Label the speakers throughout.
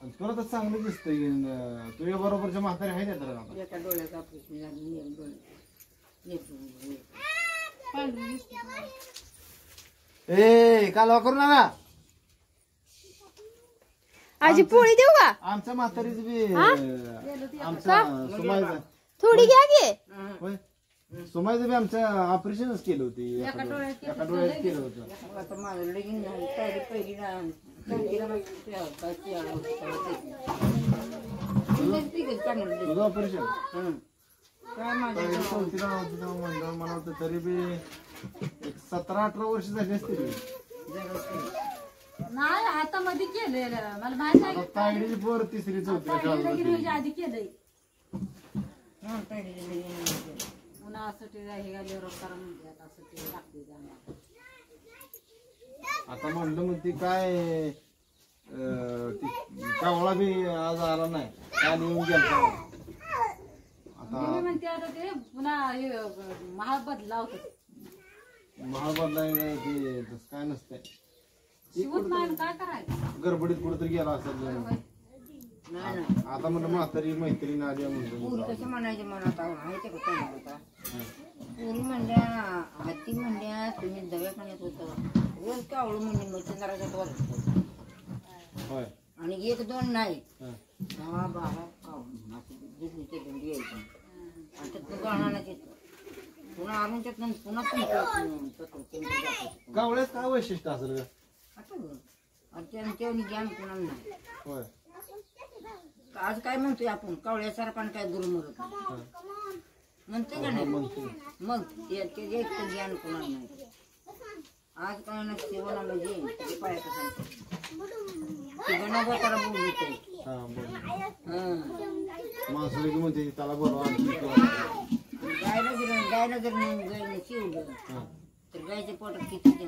Speaker 1: तुला तर चांगलं दिसतंय तुझ्या बरोबरच्या म्हातारी आहे ना तर
Speaker 2: एका डोळ्याचा ऑपरेशन झालं एक डोळे
Speaker 1: ए कालवा करू नका
Speaker 3: आजी पोळी देऊ का
Speaker 1: आमच्या म्हातारीच बी आमचा सुमायचं
Speaker 3: थोडी घ्या घे
Speaker 1: होय सुमायचं बी आमचं ऑपरेशनच केलं होती एका डोळ्यात केलं होतं
Speaker 2: आता माझं लगीन झालं पहिलीला
Speaker 1: तुझं ऑपरेशन
Speaker 2: काय माझ्या
Speaker 1: चौथीला म्हणलं मला वाटतं तरी बी 17-18 वर्ष झाली असतील
Speaker 4: नाही आता मध्ये केलेलं मला माहित नाही
Speaker 1: तायडीची पोर तिसरी चौथीला
Speaker 4: आधी केलंय
Speaker 2: पहिली
Speaker 4: पुन्हा असं ते हे घाल्यावर करा म्हणजे असं ते लागते
Speaker 1: आता म्हणलं मग ती काय कावळा बी आज आला नाही काल येऊन गेला आता
Speaker 4: म्हणते आता ते पुन्हा हे महाग बदला होत
Speaker 1: महाबदलाय ते तसं काय नसतंय
Speaker 4: शिवत नाही काय करायचं
Speaker 1: गडबडीत कुठेतरी गेला असेल आता म्हणलं म्हातारी मैत्रीण आली म्हणलं
Speaker 2: कसं म्हणायचे मनात माहिती का काय होता पुरी म्हणल्या हाती म्हणल्या तुम्ही दवाखान्यात होतं रोज कावळू म्हणजे मच्छिंद्राच्या
Speaker 1: होय
Speaker 2: आणि 1-2 नाही 10-12 कावळू दुसरीचे भेंडी यायची आणि त्यातनं गाणाला येतं पुन्हा आणून त्यातनं पुन्हा
Speaker 1: कावळ्यात काय वैशिष्ट्य असेल
Speaker 2: आणि त्यांच्या ज्ञान कुणाला नाही
Speaker 1: होय
Speaker 2: आज काय म्हणतोय आपण कावळ्यासारखा काय गुरुमुरत म्हणते का नाही मग त्याचे एक ज्ञान कोणाला नाही आज काय ना सेवनाला जे पायाचं सांगतो गणाबाताला बोलतोय
Speaker 1: माणसाला की म्हणते त्याला बरोबर
Speaker 2: गायला जर गायला शिवलं तर गायच्या पोटात किती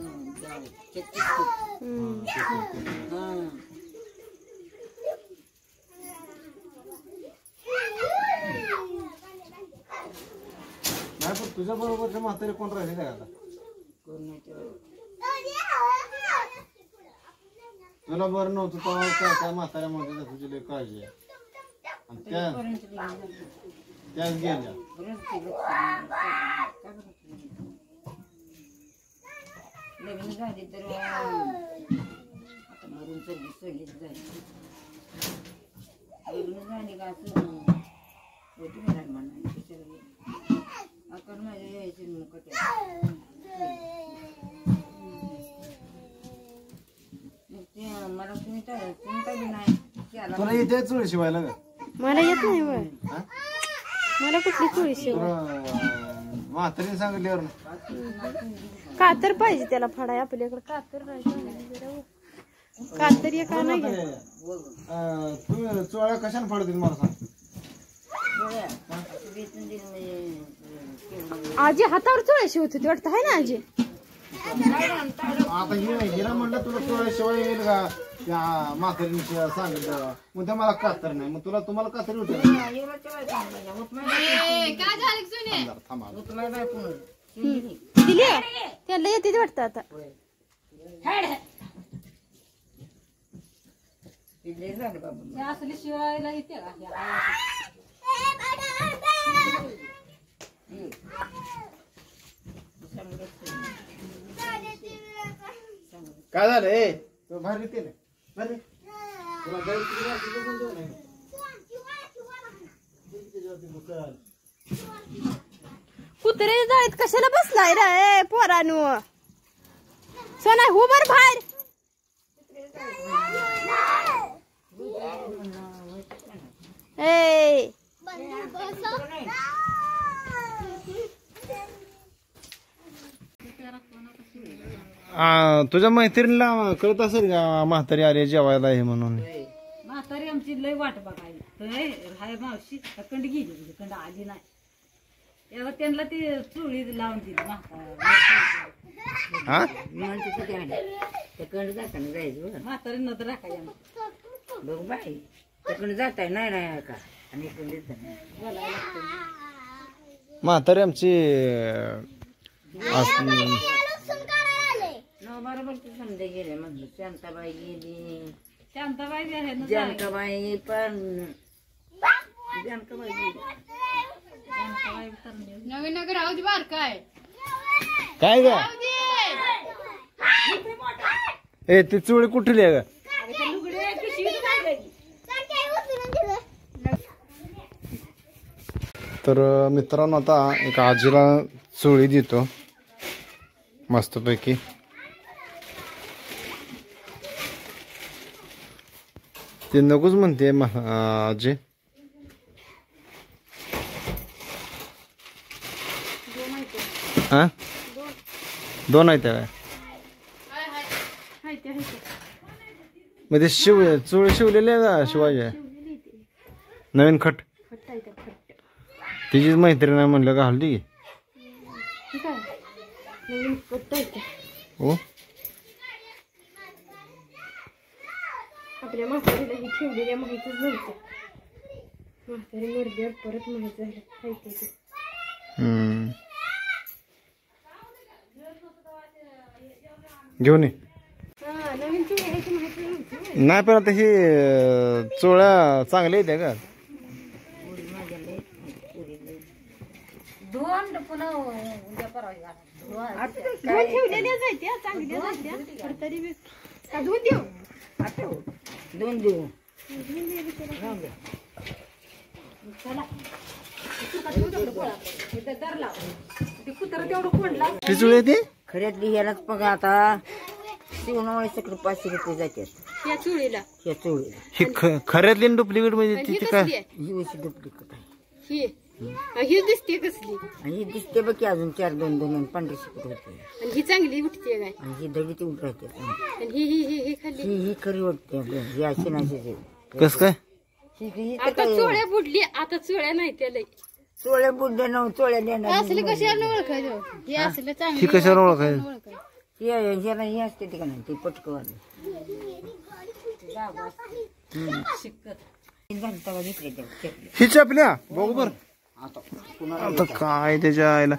Speaker 1: नाही पण तुझ्या बरोबरच्या म्हातारी कोण राहिले काय आता
Speaker 2: कोण नाही
Speaker 1: तुला बरं नव्हतं तेव्हा काय काय म्हाताऱ्या म्हणते तुझी लई काळजी आहे आणि त्याच गेल्या
Speaker 2: लग्न झाली तर आता मरून सगळीच झाली लग्न झाली का असं होती मला म्हणायची आपण माझ्या यायची मुकट मला तुम्ही काय नाही
Speaker 1: तुला येते चुळ शिवायला का
Speaker 3: मला येत नाही बरं. मला कुठली चोळी शिव
Speaker 1: म्हातारीने सांगितल्यावर
Speaker 3: कातर पाहिजे त्याला फडाय आपल्याकडे कातर नाही कातर का नाही
Speaker 1: तू चोळ्या कशाने फाडतील मला सांग
Speaker 3: आजी हातावर चोळ्या शिवत होती वाटतं आहे ना आजी
Speaker 1: आता हिरा म्हणलं तुला चोळ्या शिवाय येईल का त्या म्हातारीने सांगितलं मग त्या मला कातर नाही मग तुम्हाला कातरी होते थांबा
Speaker 3: दिली त्याला येते वाटतं आता
Speaker 4: असली शिवायला येते का
Speaker 1: काय झालं ए तो बाहेर येते ना बरे तुला गाडी
Speaker 3: कुत्रे जाळीत कशाला बसलाय रे पोरानू सोना हो बर बाहेर ए
Speaker 1: तुझ्या मैत्रिणीला कळत असेल का म्हातारी आली जेवायला हे म्हणून
Speaker 4: म्हातारी आमची लय वाट बघायला हाय मावशी कंड गेली कंड आली नाही तेव्हा त्यांना ती चुळी लावून दिली
Speaker 2: म्हणते किती आले त्याकडे जाताना जायचं
Speaker 4: म्हातारी नंतर राखायला
Speaker 2: बघ बाई त्याकडे जाताय नाही नाही का आणि इकडे
Speaker 1: म्हातारी आमची
Speaker 2: बरोबर ते समजा गेले मग शांताबाई गेली
Speaker 4: शांताबाई बी आहे ना
Speaker 2: जानकाबाई पण जानकाबाई
Speaker 4: शांताबाई तरणे.
Speaker 3: नवीन नगर राहू दे बार काय
Speaker 1: काय ग ए ती चुळी कुठली आहे ग तर मित्रांनो आता एक आजीला चोळी देतो मस्तपैकी. ते नकोच म्हणते आजी. हा 2 आहेत काय मग ते चोळी शिवलेली आहे का शिवाजी नवीन खट तिचीच मैत्रीण आहे म्हणलं का हल्ली हो.
Speaker 3: आपल्या म्हातारीला ही ठेवलेल्या माहितीच नव्हतं. म्हातारी मरल्यावर परत माहित झालं.
Speaker 1: घेऊन ये.
Speaker 3: नवीन चुळ्याची माहिती नव्हती.
Speaker 1: नाही पण आता ही चोळ्या चांगल्या येत्या का
Speaker 4: दोन पुन्हा उद्या परवा
Speaker 3: ठेवलेल्या जायत्या चांगल्या जायत्या तरी बी का धुवून देऊ
Speaker 2: 2 देऊ.
Speaker 1: ती चोळी येते
Speaker 2: खऱ्यातली ह्यालाच बघा आता शिवणामुळे सगळं 500 रुपये जातात
Speaker 3: या चुळीला.
Speaker 2: या चोळीला.
Speaker 1: ही खऱ्यातली डुप्लिकेट म्हणजे
Speaker 3: ही
Speaker 1: ती
Speaker 3: कसली
Speaker 1: काय
Speaker 3: आहे?
Speaker 2: ही अशी डुप्लिकेट आहे.
Speaker 3: ही दिसते कसली
Speaker 2: आणि ही दिसते बघ की अजून 4 2 500 रुपये होते.
Speaker 3: आणि ही चांगली उठते काय
Speaker 2: आणि ही दगडी ती उठ राहते.
Speaker 3: आणि ही खाल्ली.
Speaker 2: ही खरी वाटते ही अशी नाही.
Speaker 1: कस काय
Speaker 3: आता चोळ्या बुडली आता चोळ्या नाही त्याला
Speaker 2: चोळ्या बुड्या नऊ चोळ्या देणार.
Speaker 3: असले कशाला ओळखायचं हे असले चांगले
Speaker 1: ही कशावर ओळखायचं
Speaker 2: ह्याला ही असते ती का नाही ती पटकवाली
Speaker 1: ही चपल्या बरोबर आता काय त्याच्या आईला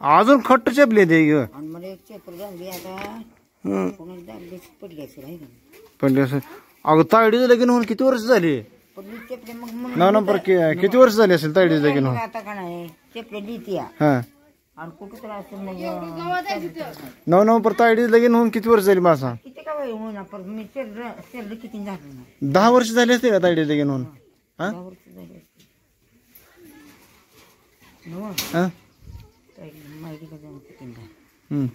Speaker 1: अजून खट्ट चपली ते ग
Speaker 2: आणि मला एक चेपर झाली आता कोणाची दाबली पडली असेल आहे का
Speaker 1: पण अगं तायडीचं लगीन होऊन किती वर्ष झाली
Speaker 2: पडली चेपले मग म्हणून
Speaker 1: ना नंबर किती वर्ष झाली असेल तायडीचं लगीन होऊन
Speaker 2: आता का नाही चेपले लिहिती
Speaker 1: हा
Speaker 2: आणि कुठं तर असं मग
Speaker 1: 9 पर तायडीचं लगीन होऊन किती वर्ष झाली माझा
Speaker 2: किती का वेळ होईना पण मी शेरलं किती झालं नाही
Speaker 1: 10 वर्ष झाली असते का तायडीचं लगीन होऊन हा
Speaker 2: 10 वर्ष झाली असतील. हो,
Speaker 1: हा
Speaker 2: माहिती का जाऊन किती झालं
Speaker 1: हम्म.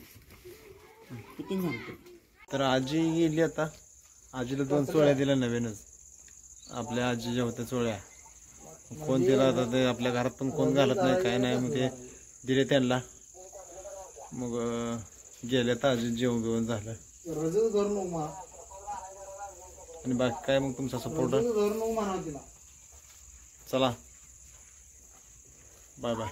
Speaker 2: किती झालं
Speaker 1: तर आजी गेली आता आजीला 2 चोळ्या दिल्या नवीनच आपल्या आजीच्या होत्या चोळ्या कोण दिला आता ते आपल्या घरात पण कोण घालत नाही काय नाही मग ते दिले त्यांना मग गेले तर आजी जेवण बिवण झालं आणि बाकी काय मग तुमचा सपोर्ट चला बाय बाय.